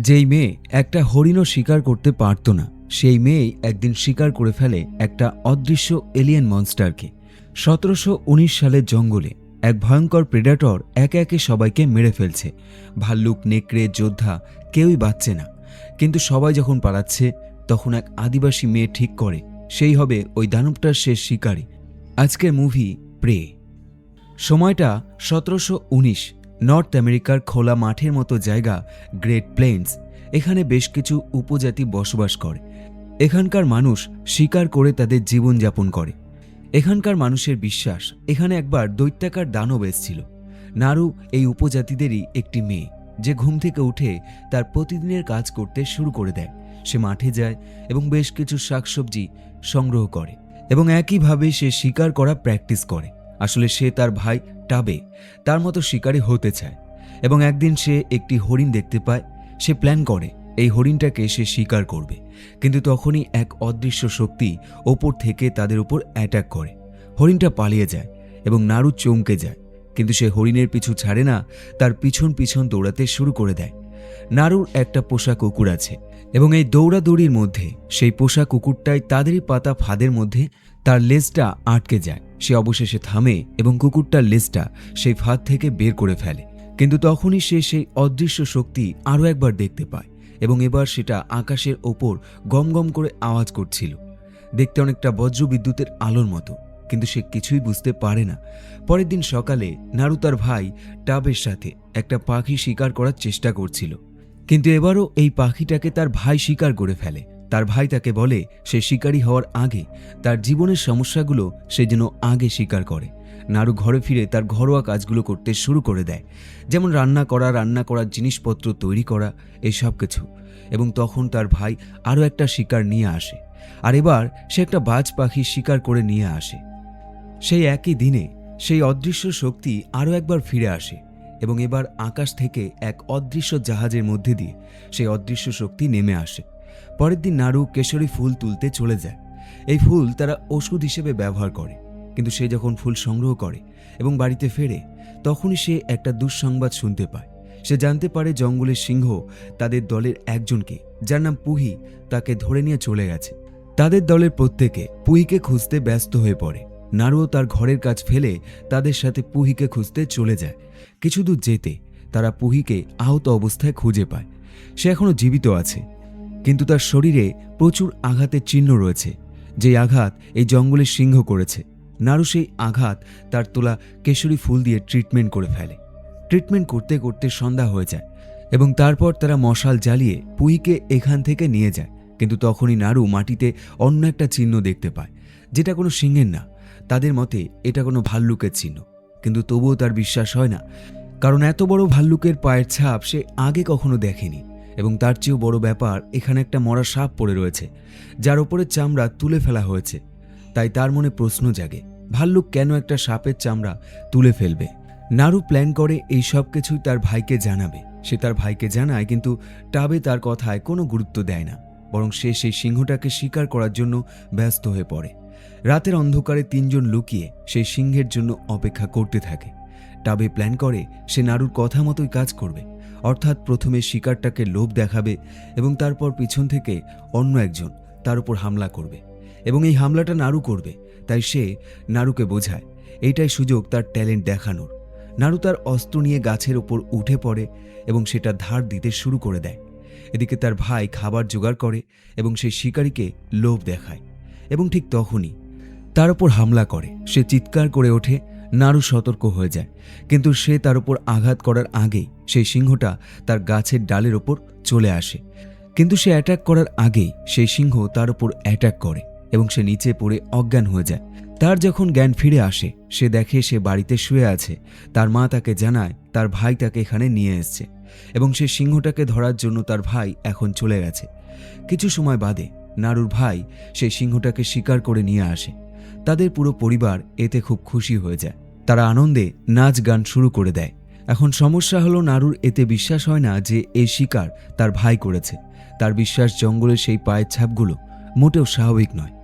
যেই মেয়ে একটা হরিণও শিকার করতে পারত না, সেই মেয়েই একদিন শিকার করে ফেলে একটা অদৃশ্য এলিয়েন মনস্টারকে। ১৭১৯ সালের জঙ্গলে এক ভয়ঙ্কর প্রেডেটর একে একে সবাইকে মেরে ফেলছে। ভাল্লুক, নেকড়ে, যোদ্ধা কেউই বাঁচছে না। কিন্তু সবাই যখন পালাচ্ছে, তখন এক আদিবাসী মেয়ে ঠিক করে সেই হবে ওই দানবটার শেষ শিকারী। আজকের মুভি প্রে। সময়টা ১৭১৯। নর্থ আমেরিকার খোলা মাঠের মতো জায়গা গ্রেট প্লেন্স। এখানে বেশ কিছু উপজাতি বসবাস করে। এখানকার মানুষ শিকার করে তাদের জীবনযাপন করে। এখানকার মানুষের বিশ্বাস এখানে একবার দৈত্যাকার দানব এসেছিল। নারু এই উপজাতিদেরই একটি মেয়ে, যে ঘুম থেকে উঠে তার প্রতিদিনের কাজ করতে শুরু করে দেয়। সে মাঠে যায় এবং বেশ কিছু শাকসবজি সংগ্রহ করে এবং একইভাবে সে শিকার করা প্র্যাকটিস করে। আসলে সে তার ভাই টাবে তার মতো শিকারী হতে চায় এবং একদিন সে একটি হরিণ দেখতে পায়। সে প্ল্যান করে এই হরিণটাকে সে শিকার করবে, কিন্তু তখনই এক অদৃশ্য শক্তি ওপর থেকে তাদের উপর অ্যাটাক করে। হরিণটা পালিয়ে যায় এবং নারু চমকে যায়, কিন্তু সে হরিণের পিছু ছাড়ে না, তার পিছন পিছন দৌড়াতে শুরু করে দেয়। নারুর একটা পোষা কুকুর আছে এবং এই দৌড়াদৌড়ির মধ্যে সেই পোষা কুকুরটাই তাদেরই পাতা ফাঁদের মধ্যে তার লেজটা আটকে যায়। সে অবশেষে থামে এবং কুকুরটার লেজটা সেই ফাঁদ থেকে বের করে ফেলে। কিন্তু তখনই সে সেই অদৃশ্য শক্তি আরও একবার দেখতে পায় এবং এবার সেটা আকাশের ওপর গম গম করে আওয়াজ করছিল। দেখতে অনেকটা বজ্র বিদ্যুতের আলোর মতো, কিন্তু সে কিছুই বুঝতে পারে না। পরের দিন সকালে নারু তার ভাই টাবের সাথে একটা পাখি শিকার করার চেষ্টা করছিল, কিন্তু এবারও এই পাখিটাকে তার ভাই শিকার করে ফেলে। তার ভাই তাকে বলে সে শিকারী হওয়ার আগে তার জীবনের সমস্যাগুলো সে যেন আগে স্বীকার করে। নারু ঘরে ফিরে তার ঘরোয়া কাজগুলো করতে শুরু করে দেয়, যেমন রান্না করার জিনিসপত্র তৈরি করা, এই সব কিছু। এবং তখন তার ভাই আরও একটা শিকার নিয়ে আসে, আর এবার সে একটা বাজ পাখি শিকার করে নিয়ে আসে। সেই একই দিনে সেই অদৃশ্য শক্তি আরও একবার ফিরে আসে এবং এবার আকাশ থেকে এক অদৃশ্য জাহাজের মধ্যে দিয়ে সেই অদৃশ্য শক্তি নেমে আসে। পরের দিন নারু কেশরী ফুল তুলতে চলে যায়। এই ফুল তারা ওষুধ হিসেবে ব্যবহার করে, কিন্তু সে যখন ফুল সংগ্রহ করে এবং বাড়িতে ফেরে, তখনই সে একটা দুঃসংবাদ শুনতে পায়। সে জানতে পারে জঙ্গলের সিংহ তাদের দলের একজনকে, যার নাম পুহি, তাকে ধরে নিয়ে চলে গেছে। তাদের দলের প্রত্যেকে পুহিকে খুঁজতে ব্যস্ত হয়ে পড়ে। নারুও তার ঘরের কাজ ফেলে তাদের সাথে পুহিকে খুঁজতে চলে যায়। কিছু দূর যেতে তারা পুহিকে আহত অবস্থায় খুঁজে পায়। সে এখনো জীবিত আছে, কিন্তু তার শরীরে প্রচুর আঘাতের চিহ্ন রয়েছে, যেই আঘাত এই জঙ্গলের সিংহ করেছে। নারু সেই আঘাত তার তোলা কেশরী ফুল দিয়ে ট্রিটমেন্ট করে ফেলে। ট্রিটমেন্ট করতে করতে সন্ধ্যা হয়ে যায় এবং তারপর তারা মশাল জ্বালিয়ে পুহিকে এখান থেকে নিয়ে যায়। কিন্তু তখনই নারু মাটিতে অন্য একটা চিহ্ন দেখতে পায়, যেটা কোনো সিংহের না। তাদের মতে এটা কোনো ভাল্লুকের চিহ্ন, কিন্তু তবুও তার বিশ্বাস হয় না, কারণ এত বড় ভাল্লুকের পায়ের ছাপ সে আগে কখনো দেখেনি। এবং তার চেয়েও বড় ব্যাপার, এখানে একটা মরা সাপ পড়ে রয়েছে, যার ওপরে চামড়া তুলে ফেলা হয়েছে। তাই তার মনে প্রশ্ন জাগে, ভাল্লুক কেন একটা সাপের চামড়া তুলে ফেলবে? নারু প্ল্যান করে এই সব কিছুই তার ভাইকে জানাবে। সে তার ভাইকে জানায়, কিন্তু টাবে তার কথায় কোনো গুরুত্ব দেয় না, বরং সে সেই সিংহটাকে শিকার করার জন্য ব্যস্ত হয়ে পড়ে। রাতের অন্ধকারে তিনজন লুকিয়ে সেই সিংহের জন্য অপেক্ষা করতে থাকে। টাবে প্ল্যান করে সে নারুর কথা মতোই কাজ করবে, অর্থাৎ প্রথমে শিকারটাকে লোভ দেখাবে এবং তারপর পিছন থেকে অন্য একজন তার উপর হামলা করবে এবং এই হামলাটা নারু করবে। তাই সে নারুকে বোঝায় এইটাই সুযোগ তার ট্যালেন্ট দেখানোর। নারু তার অস্ত্র নিয়ে গাছের ওপর উঠে পড়ে এবং সেটা ধার দিতে শুরু করে দেয়। এদিকে তার ভাই খাবার জোগাড় করে এবং সেই শিকারীকে লোভ দেখায় এবং ঠিক তখনই তার উপর হামলা করে। সে চিৎকার করে ওঠে। নারু সতর্ক হয়ে যায়, কিন্তু সে তার উপর আঘাত করার আগেই সেই সিংহটা তার গাছের ডালের ওপর চলে আসে। কিন্তু সে অ্যাটাক করার আগেই সেই সিংহ তার উপর অ্যাটাক করে এবং সে নিচে পড়ে অজ্ঞান হয়ে যায়। তার যখন জ্ঞান ফিরে আসে, সে দেখে সে বাড়িতে শুয়ে আছে। তার মা তাকে জানায় তার ভাই তাকে এখানে নিয়ে এসছে এবং সে সিংহটাকে ধরার জন্য তার ভাই এখন চলে গেছে। কিছু সময় বাদে নারুর ভাই সেই সিংহটাকে শিকার করে নিয়ে আসে। তাদের পুরো পরিবার এতে খুব খুশি হয়ে যায়। তারা আনন্দে নাচ গান শুরু করে দেয়। এখন সমস্যা হলো, নারুর এতে বিশ্বাস হয় না যে এই শিকার তার ভাই করেছে। তার বিশ্বাস জঙ্গলের সেই পায়ের ছাপগুলো মোটেও স্বাভাবিক নয়।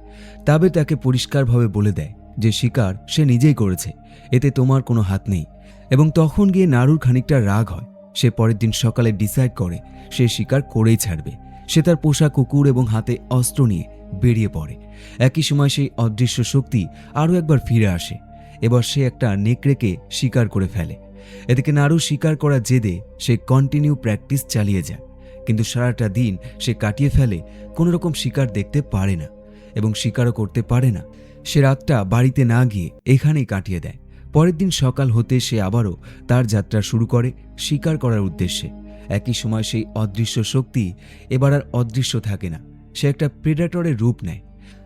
তবে তাকে পরিষ্কারভাবে বলে দেয় যে শিকার সে নিজেই করেছে, এতে তোমার কোনো হাত নেই। এবং তখন গিয়ে নারুর খানিকটা রাগ হয়। সে পরের দিন সকালে ডিসাইড করে সে শিকার করেই ছাড়বে। সে তার পোষা কুকুর এবং হাতে অস্ত্র নিয়ে বেরিয়ে পড়ে। একই সময় সেই অদৃশ্য শক্তি আরও একবার ফিরে আসে। এবার সে একটা নেকড়েকে শিকার করে ফেলে। এদিকে নারু শিকার করার জেদে সে কন্টিনিউ প্র্যাকটিস চালিয়ে যায়, কিন্তু সারাটা দিন সে কাটিয়ে ফেলে, কোনো রকম শিকার দেখতে পারে না এবং শিকারও করতে পারে না। সে রাতটা বাড়িতে না গিয়ে এখানেই কাটিয়ে দেয়। পরের দিন সকাল হতে সে আবারও তার যাত্রা শুরু করে শিকার করার উদ্দেশ্যে। একই সময় সেই অদৃশ্য শক্তি এবার আর অদৃশ্য থাকে না, সে একটা প্রেডেটরের রূপ নেয়।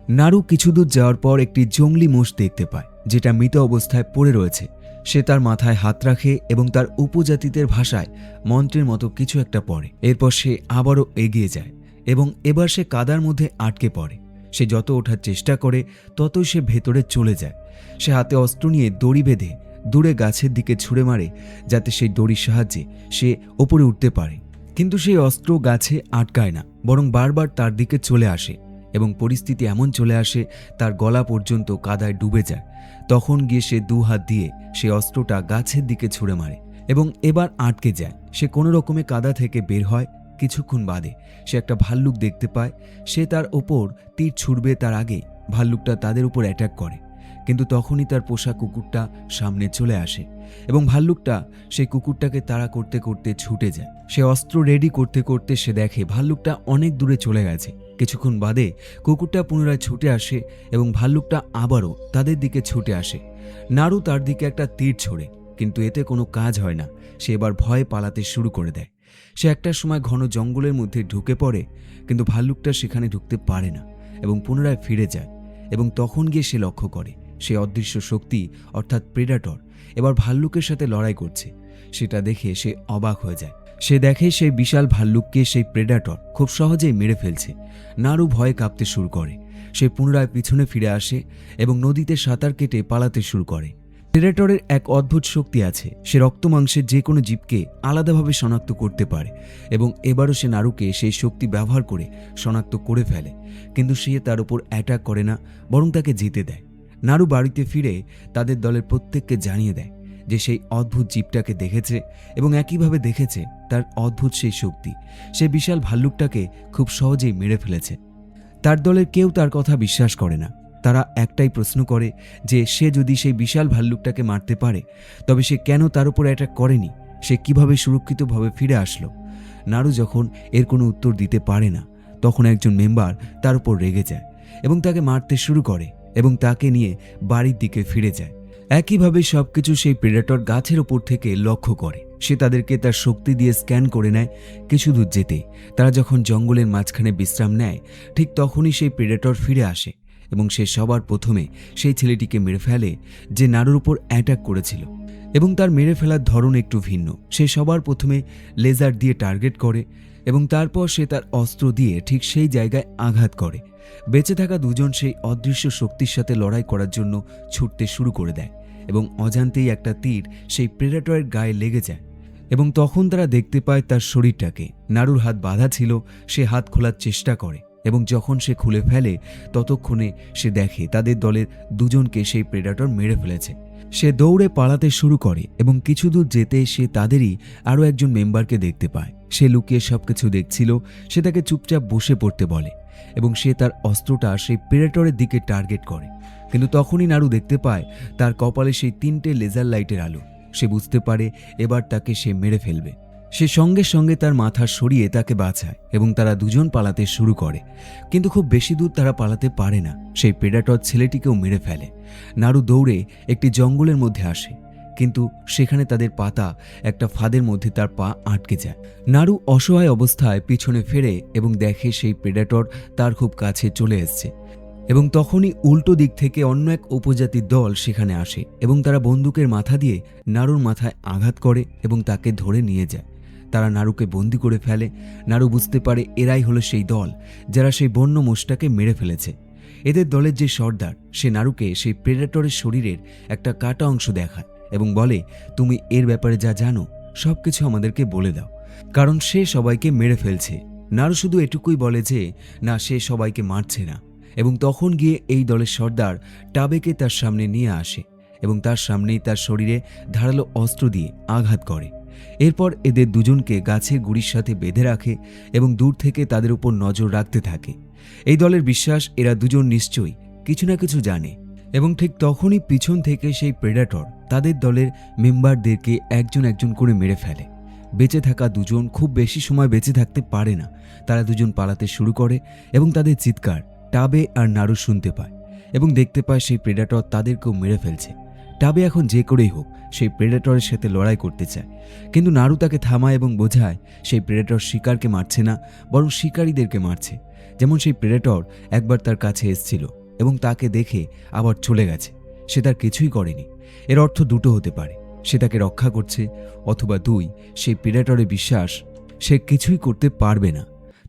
নারু কিছু দূর যাওয়ার পর একটি জংলি মোষ দেখতে পায়, যেটা মৃত অবস্থায় পড়ে রয়েছে। সে তার মাথায় হাত রাখে এবং তার উপজাতিদের ভাষায় মন্ত্রের মতো কিছু একটা পড়ে। এরপর সে আবারও এগিয়ে যায় এবং এবার সে কাদার মধ্যে আটকে পড়ে। সে যত ওঠার চেষ্টা করে ততই সে ভেতরে চলে যায়। সে হাতে অস্ত্র নিয়ে দড়ি বেঁধে দূরে গাছের দিকে ছুঁড়ে মারে, যাতে সেই দড়ির সাহায্যে সে ওপরে উঠতে পারে। কিন্তু সেই অস্ত্র গাছে আটকায় না, বরং বারবার তার দিকে চলে আসে এবং পরিস্থিতি এমন চলে আসে তার গলা পর্যন্ত কাদায় ডুবে যায়। তখন গিয়ে সে দু হাত দিয়ে সে অস্ত্রটা গাছের দিকে ছুঁড়ে মারে এবং এবার আটকে যায়। সে কোনো রকমে কাদা থেকে বের হয়। কিছুক্ষণ বাদে সে একটা ভাল্লুক দেখতে পায়। সে তার ওপর তীর ছুড়বে তার আগে ভাল্লুকটা তাদের উপর অ্যাটাক করে, কিন্তু তখনই তার পোষা কুকুরটা সামনে চলে আসে এবং ভাল্লুকটা সেই কুকুরটাকে তাড়া করতে করতে ছুটে যায়। সে অস্ত্র রেডি করতে করতে সে দেখে ভাল্লুকটা অনেক দূরে চলে গেছে। কিছুক্ষণ বাদে কুকুরটা পুনরায় ছুটে আসে এবং ভাল্লুকটা আবারও তাদের দিকে ছুটে আসে। নারু তার দিকে একটা তীর ছোড়ে, কিন্তু এতে কোনো কাজ হয় না। সে এবার ভয়ে পালাতে শুরু করে দেয়। সে একটা সময় ঘন জঙ্গলের মধ্যে ঢুকে পড়ে, কিন্তু ভাল্লুকটা সেখানে ঢুকতে পারে না এবং পুনরায় ফিরে যায়। এবং তখন গিয়ে সে লক্ষ্য করে সে অদৃশ্য শক্তি অর্থাৎ প্রেডেটর এবার ভাল্লুকের সাথে লড়াই করছে। সেটা দেখে সে অবাক হয়ে যায়। সে দেখে সেই বিশাল ভাল্লুককে সেই প্রেডেটর খুব সহজেই মেরে ফেলছে। নারু ভয়ে কাঁপতে শুরু করে। সে পুনরায় পিছনে ফিরে আসে এবং নদীতে সাঁতার কেটে পালাতে শুরু করে। প্রেডেটরের এক অদ্ভুত শক্তি আছে, সে রক্ত মাংসের যে কোনো জীবকে আলাদাভাবে শনাক্ত করতে পারে এবং এবারও সে নারুকে সেই শক্তি ব্যবহার করে শনাক্ত করে ফেলে। কিন্তু সে তার উপর অ্যাটাক করে না, বরং তাকে যেতে দেয়। নারু বাড়িতে ফিরে তাদের দলের প্রত্যেককে জানিয়ে দেয় যে সেই অদ্ভুত জীবটাকে দেখেছে এবং একইভাবে দেখেছে তার অদ্ভুত সেই শক্তি। সে বিশাল ভাল্লুকটাকে খুব সহজেই মেরে ফেলেছে। তার দলের কেউ তার কথা বিশ্বাস করে না। তারা একটাই প্রশ্ন করে যে সে যদি সেই বিশাল ভাল্লুকটাকে মারতে পারে, তবে সে কেন তার উপর অ্যাটাক করেনি? সে কিভাবে সুরক্ষিতভাবে ফিরে আসলো? নারু যখন এর কোনো উত্তর দিতে পারে না, তখন একজন মেম্বার তার উপর রেগে যায় এবং তাকে মারতে শুরু করে এবং তাকে নিয়ে বাড়ির দিকে ফিরে যায়। একইভাবে সবকিছু সেই প্রেডেটর গাছের ওপর থেকে লক্ষ্য করে। সে তাদেরকে তার শক্তি দিয়ে স্ক্যান করে নেয়। কিছু দূর যেতেই তারা যখন জঙ্গলের মাঝখানে বিশ্রাম নেয়, ঠিক তখনই সেই প্রেডেটর ফিরে আসে এবং সে সবার প্রথমে সেই ছেলেটিকে মেরে ফেলে যে নারুর উপর অ্যাটাক করেছিল। এবং তার মেরে ফেলার ধরন একটু ভিন্ন। সে সবার প্রথমে লেজার দিয়ে টার্গেট করে এবং তারপর সে তার অস্ত্র দিয়ে ঠিক সেই জায়গায় আঘাত করে। বেঁচে থাকা দুজন সেই অদৃশ্য শক্তির সাথে লড়াই করার জন্য ছুটতে শুরু করে দেয় এবং অজান্তেই একটা তীর সেই প্রেডেটরের গায়ে লেগে যায় এবং তখন তারা দেখতে পায় তার শরীরটাকে। নারুর হাত বাঁধা ছিল, সে হাত খোলার চেষ্টা করে এবং যখন সে খুলে ফেলে ততক্ষণে সে দেখে তাদের দলের দুজনকে সেই প্রেডেটর মেরে ফেলেছে। সে দৌড়ে পালাতে শুরু করে এবং কিছু দূর যেতে সে তাদেরই আরও একজন মেম্বারকে দেখতে পায়। সে লুকিয়ে সবকিছু দেখছিল। সে তাকে চুপচাপ বসে পড়তে বলে এবং সে তার অস্ত্রটা সেই প্রেডেটরের দিকে টার্গেট করে। কিন্তু তখনই নারু দেখতে পায় তার কপালে সেই 3টে লেজার লাইটের আলো। সে বুঝতে পারে এবার তাকে সে মেরে ফেলবে। সে সঙ্গে সঙ্গে তার মাথা সরিয়ে তাকে বাঁচায় এবং তারা দুজন পালাতে শুরু করে। কিন্তু খুব বেশি দূর তারা পালাতে পারে না। সেই প্রেডেটর ছেলেটিকেও মেরে ফেলে। নারু দৌড়ে একটি জঙ্গলের মধ্যে আসে, কিন্তু সেখানে তাদের পাতা একটা ফাঁদের মধ্যে তার পা আটকে যায়। নারু অসহায় অবস্থায় পিছনে ফেরে এবং দেখে সেই প্রেডেটর তার খুব কাছে চলে এসছে এবং তখনই উল্টো দিক থেকে অন্য এক উপজাতির দল সেখানে আসে এবং তারা বন্দুকের মাথা দিয়ে নারুর মাথায় আঘাত করে এবং তাকে ধরে নিয়ে যায়। তারা নারুকে বন্দি করে ফেলে। নারু বুঝতে পারে এরাই হলো সেই দল যারা সেই বন্য মোষটাকে মেরে ফেলেছে। এদের দলের যে সর্দার, সে নারুকে সেই প্রেডেটরের শরীরের একটা কাটা অংশ দেখায় এবং বলে, তুমি এর ব্যাপারে যা জানো সবকিছু আমাদেরকে বলে দাও, কারণ সে সবাইকে মেরে ফেলছে। নারু শুধু এটুকুই বলে যে না, সে সবাইকে মারছে না। এবং তখন গিয়ে এই দলের সর্দার টাবেকে তার সামনে নিয়ে আসে এবং তার সামনেই তার শরীরে ধারালো অস্ত্র দিয়ে আঘাত করে এরপর এদের দুজনকে গাছের গুড়ির সাথে বেঁধে রাখে এবং দূর থেকে তাদের উপর নজর রাখতে থাকে। এই দলের বিশ্বাস এরা দুজন নিশ্চয়ই কিছু না কিছু জানে এবং ঠিক তখনই পিছন থেকে সেই প্রেডেটর তাদের দলের মেম্বারদেরকে একজন একজন করে মেরে ফেলে। বেঁচে থাকা দুজন খুব বেশি সময় বেঁচে থাকতে পারে না। তারা দুজন পালাতে শুরু করে এবং তাদের চিৎকার টাবে আর নাড়ু শুনতে পায় এবং দেখতে পায় সেই প্রেডেটর তাদেরকেও মেরে ফেলছে। টাবে এখন যে করেই হোক সেই প্রেডেটরের সাথে লড়াই করতে চায়, কিন্তু নাড়ু তাকে থামায় এবং বোঝায় সেই প্রেডেটর শিকারকে মারছে না, বরং শিকারীদেরকে মারছে। যেমন সেই প্রেডেটর একবার তার কাছে এসেছিল এবং তাকে দেখে আবার চলে গেছে, সে তার কিছুই করেনি। এর অর্থ দুটো হতে পারে, সে তাকে রক্ষা করছে, অথবা দুই, সেই প্রেডেটরের বিশ্বাস সে কিছুই করতে পারবে না।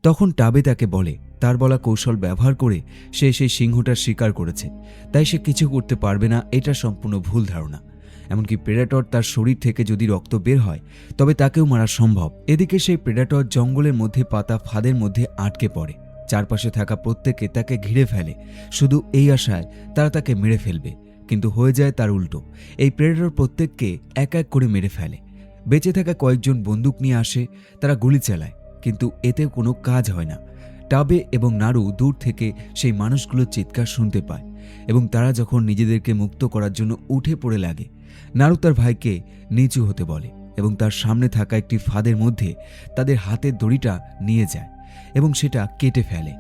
তখন টাবে তাকে বলে তার বলা কৌশল ব্যবহার করে সে সেই সিংহটার শিকার করেছে, তাই সে কিছু করতে পারবে না। এটা সম্পূর্ণ ভুল ধারণা। এমনকি প্রেডেটর তার শরীর থেকে যদি রক্ত বের হয় তবে তাকেও মারা সম্ভব। এদিকে সেই প্রেডেটর জঙ্গলের মধ্যে পাতা ফাঁদের মধ্যে আটকে পড়ে। চারপাশে থাকা প্রত্যেকে তাকে ঘিরে ফেলে, শুধু এই আশায় তারা তাকে মেরে ফেলবে, কিন্তু হয়ে যায় তার উল্টো। এই প্রেডেটর প্রত্যেককে এক এক করে মেরে ফেলে। বেঁচে থাকা কয়েকজন বন্দুক নিয়ে আসে, তারা গুলি চালায়, কিন্তু এতে কোনো কাজ হয় না। টাবে এবং নাড়ু দূর থেকে সেই মানুষগুলোর চিৎকার শুনতে পায় এবং তারা যখন নিজেদেরকে মুক্ত করার জন্য উঠে পড়ে লাগে, নাড়ু তার ভাইকে নিচু হতে বলে এবং তার সামনে থাকা একটি ফাঁদের মধ্যে তাদের হাতের দড়িটা নিয়ে যায় এবং সেটা কেটে ফেলে।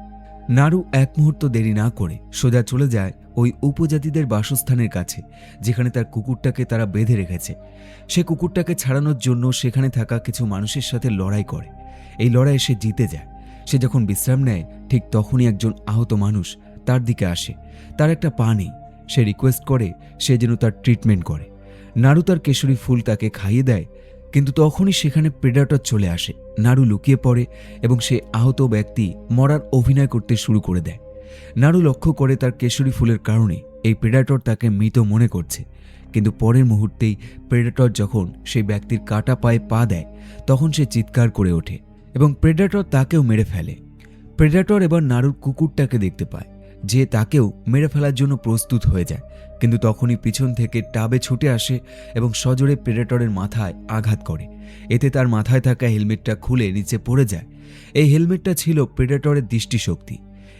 নাড়ু এক মুহূর্ত দেরি না করে সোজা চলে যায় ওই উপজাতিদের বাসস্থানের কাছে, যেখানে তার কুকুরটাকে তারা বেঁধে রেখেছে। সে কুকুরটাকে ছাড়ানোর জন্য সেখানে থাকা কিছু মানুষের সাথে লড়াই করে। এই লড়াইয়ে সে জিতে যায়। সে যখন বিশ্রাম নেয় ঠিক তখনই একজন আহত মানুষ তার দিকে আসে। তার একটা পা নেই। সে রিকোয়েস্ট করে সে যেন তার ট্রিটমেন্ট করে। নাড়ু তার কেশরী ফুল তাকে খাইয়ে দেয়, কিন্তু তখনই সেখানে প্রেডেটর চলে আসে। নাড়ু লুকিয়ে পড়ে এবং সে আহত ব্যক্তি মরার অভিনয় করতে শুরু করে দেয়। নাড়ু লক্ষ্য করে তার কেশরী ফুলের কারণে এই প্রেডেটর তাকে মৃত মনে করছে, কিন্তু পরের মুহূর্তেই প্রেডেটর যখন সেই ব্যক্তির কাটা পায়ে পা দেয় তখন সে চিৎকার করে ওঠে এবং প্রেডেটর তাকেও মেরে ফেলে। প্রেডেটর এবার নাড়ুর কুকুরটাকে দেখতে পায়, যে তাকেও মেরে ফেলার জন্য প্রস্তুত হয়ে যায়, কিন্তু তখনই পিছন থেকে টাবে ছুটে আসে এবং সজোরে প্রেডেটরের মাথায় আঘাত করে। এতে তার মাথায় থাকা হেলমেটটা খুলে নিচে পড়ে যায়। এই হেলমেটটা ছিল প্রেডেটরের দৃষ্টিশক্তি।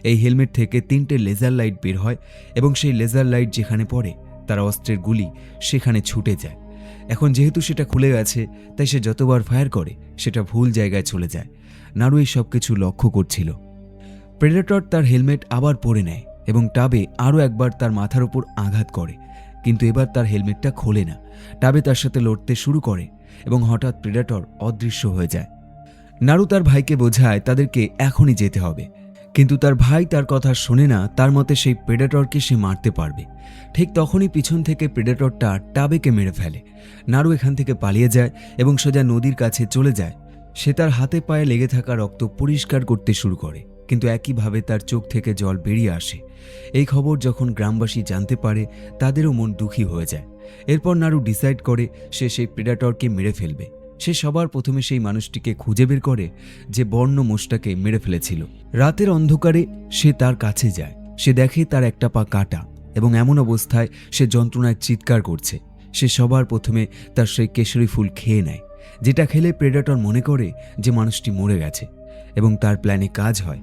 এই হেলমেট থেকে 3টে লেজার লাইট বের হয় এবং সেই লেজার লাইট যেখানে পড়ে তার অস্ত্রের গুলি সেখানে ছুটে যায়। এখন যেহেতু সেটা খুলে গেছে তাই সে যতবার ফায়ার করে সেটা ভুল জায়গায় চলে যায়। নাড়ু এই সব কিছু লক্ষ্য করছিল। প্রেডেটর তার হেলমেট আবার পরে নেয় এবং টাবে আরও একবার তার মাথার উপর আঘাত করে, কিন্তু এবার তার হেলমেটটা খোলে না। টাবে তার সাথে লড়তে শুরু করে এবং হঠাৎ প্রেডেটর অদৃশ্য হয়ে যায়। নাড়ু তার ভাইকে বোঝায় তাদেরকে এখনই যেতে হবে, কিন্তু তার ভাই তার কথা শোনে না। তার মতে সেই প্রেডেটরকে সে মারতে পারবে। ঠিক তখনই পিছন থেকে প্রেডেটরটা টাবেকে মেরে ফেলে। নাড়ু এখান থেকে পালিয়ে যায় এবং সোজা নদীর কাছে চলে যায়। সে তার হাতে পায়ে লেগে থাকা রক্ত পরিষ্কার করতে শুরু করে, কিন্তু একইভাবে তার চোখ থেকে জল বেরিয়ে আসে। এই খবর যখন গ্রামবাসী জানতে পারে তাদেরও মন দুঃখী হয়ে যায়। এরপর নাড়ু ডিসাইড করে সে সেই প্রেডেটরকে মেরে ফেলবে। সে সবার প্রথমে সেই মানুষটিকে খুঁজে বের করে যে বন্য মোষটাকে মেরে ফেলেছিল। রাতের অন্ধকারে সে তার কাছে যায়। সে দেখে তার একটা পা কাটা এবং এমন অবস্থায় সে যন্ত্রণায় চিৎকার করছে। সে সবার প্রথমে তার সেই কেশরী ফুল খেয়ে নেয়, যেটা খেলে প্রেডেটর মনে করে যে মানুষটি মরে গেছে এবং তার প্ল্যানে কাজ হয়।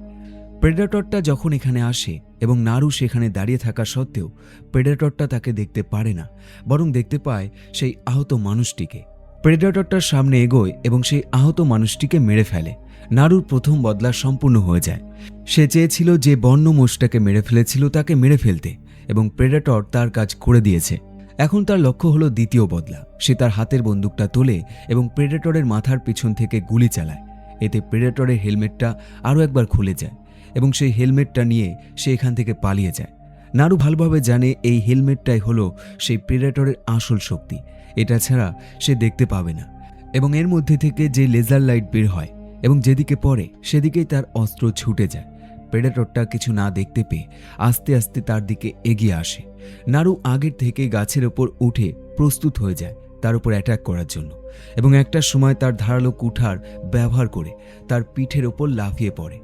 প্রেডেটরটা যখন এখানে আসে এবং নাড়ু সেখানে দাঁড়িয়ে থাকা সত্ত্বেও প্রেডেটরটা তাকে দেখতে পারে না, বরং দেখতে পায় সেই আহত মানুষটিকে। প্রেডেটরটার সামনে এগোয় এবং সেই আহত মানুষটিকে মেরে ফেলে। নাড়ুর প্রথম বদলা সম্পূর্ণ হয়ে যায়। সে চেয়েছিল যে বন্য মোষটাকে মেরে ফেলেছিল তাকে মেরে ফেলতে এবং প্রেডেটর তার কাজ করে দিয়েছে। এখন তার লক্ষ্য হলো দ্বিতীয় বদলা। সে তার হাতের বন্দুকটা তোলে এবং প্রেডেটরের মাথার পিছন থেকে গুলি চালায়। এতে প্রেডেটরের হেলমেটটা আরও একবার খুলে যায় এবং সেই হেলমেটটা নিয়ে সে এখান থেকে পালিয়ে যায়। নাড়ু ভালোভাবে জানে এই হেলমেটটাই হলো সেই প্রেডেটরের আসল শক্তি। এটা ছাড়া সে দেখতে পাবে না এবং এর মধ্যে থেকে যে লেজার লাইট বের হয় এবং যেদিকে পড়ে সেদিকেই তার অস্ত্র ছুটে যায়। প্রেডেটরটা কিছু না দেখতে পেয়ে আস্তে আস্তে তার দিকে এগিয়ে আসে। নাড়ু আগের থেকে গাছের ওপর উঠে প্রস্তুত হয়ে যায় তার উপর অ্যাটাক করার জন্য এবং একটা সময় তার ধারালো কুঠার ব্যবহার করে তার পিঠের ওপর লাফিয়ে পড়ে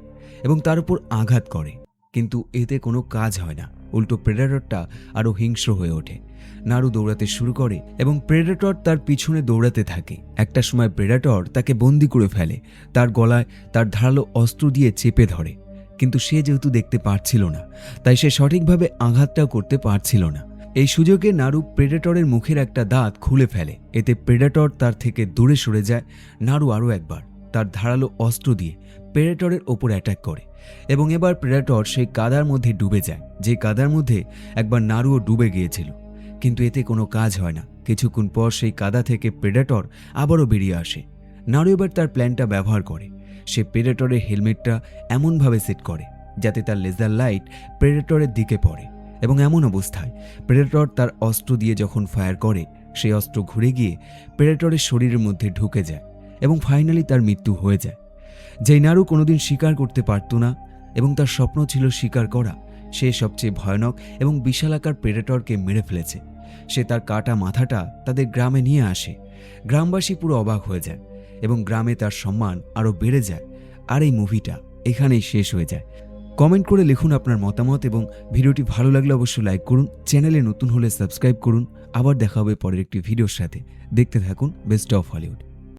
এবং তার উপর আঘাত করে, কিন্তু এতে কোনো কাজ হয় না। উল্টো প্রেডেটরটা আরও হিংস্র হয়ে ওঠে। নারু দৌড়াতে শুরু করে এবং প্রেডেটর তার পিছনে দৌড়াতে থাকে। একটা সময় প্রেডেটর তাকে বন্দি করে ফেলে, তার গলায় তার ধারালো অস্ত্র দিয়ে চেপে ধরে। কিন্তু সে যেহেতু দেখতে পারছিল না, তাই সে সঠিকভাবে আঘাতটাও করতে পারছিল না। এই সুযোগে নারু প্রেডেটরের মুখের একটা দাঁত খুলে ফেলে। এতে প্রেডেটর তার থেকে দূরে সরে যায়। নারু আরও একবার তার ধারালো অস্ত্র দিয়ে প্রেডেটরের ওপর অ্যাটাক করে এবং এবার প্রেডেটর সেই কাদার মধ্যে ডুবে যায়, যে কাদার মধ্যে একবার নারুও ডুবে গিয়েছিল। কিন্তু এতে কোনো কাজ হয় না। কিছুক্ষণ পর সেই কাদা থেকে প্রেডেটর আবারও বেরিয়ে আসে। নারু এবার তার প্ল্যানটা ব্যবহার করে। সে প্রেডেটরের হেলমেটটা এমনভাবে সেট করে যাতে তার লেজার লাইট প্রেডেটরের দিকে পড়ে এবং এমন অবস্থায় প্রেডেটর তার অস্ত্র দিয়ে যখন ফায়ার করে, সেই অস্ত্র ঘুরে গিয়ে প্রেডেটরের শরীরের মধ্যে ঢুকে যায় এবং ফাইনালি তার মৃত্যু হয়ে যায়। যেই নারু কোনোদিন শিকার করতে পারত না এবং তার স্বপ্ন ছিল শিকার করা, সে সবচেয়ে ভয়ানক এবং বিশালাকার প্রেডেটরকে মেরে ফেলেছে। সে তার কাটা মাথাটা তাদের গ্রামে নিয়ে আসে। গ্রামবাসী পুরো অবাক হয়ে যায় এবং গ্রামে তার সম্মান আরও বেড়ে যায়। আর এই মুভিটা এখানেই শেষ হয়ে যায়। কমেন্ট করে লিখুন আপনার মতামত এবং ভিডিওটি ভালো লাগলে অবশ্যই লাইক করুন। চ্যানেলে নতুন হলে সাবস্ক্রাইব করুন। আবার দেখা হবে পরের একটি ভিডিওর সাথে। দেখতে থাকুন বেস্ট অফ হলিউড।